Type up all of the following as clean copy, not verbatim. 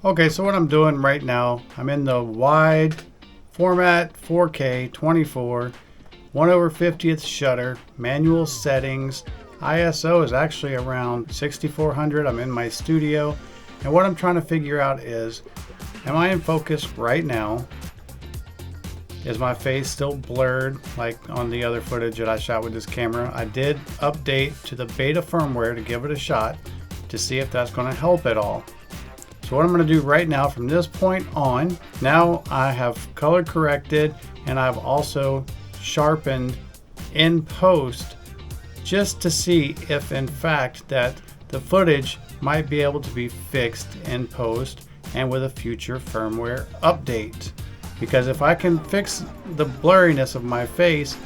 Okay, so what I'm doing right now, I'm in the wide format 4K 24 1/50th shutter, manual settings. ISO is actually around 6400. I'm in my studio, and what I'm trying to figure out is, am I in focus right now? Is my face still blurred like on the other footage that I shot with this camera? I did update to the beta firmware to give it a shot to see if that's going to help at all. So what I'm going to do right now from this point on, now I have color corrected and I've also sharpened in post just to see if in fact that the footage might be able to be fixed in post and with a future firmware update. Because if I can fix the blurriness of my face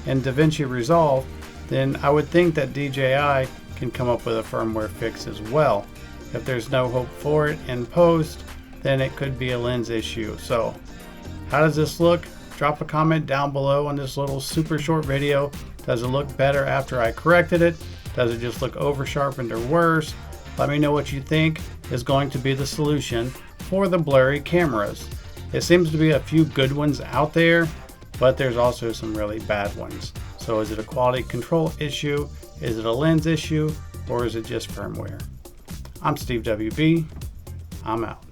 in DaVinci Resolve, then I would think that DJI can come up with a firmware fix as well. If there's no hope for it in post, then it could be a lens issue. So how does this look? Drop a comment down below on this little super short video. Does it look better after I corrected it? Does it just look over sharpened or worse? Let me know what you think is going to be the solution for the blurry cameras. It seems to be a few good ones out there, but there's also some really bad ones. So is it a quality control issue? Is it a lens issue? Or is it just firmware? I'm Steve WB. I'm out.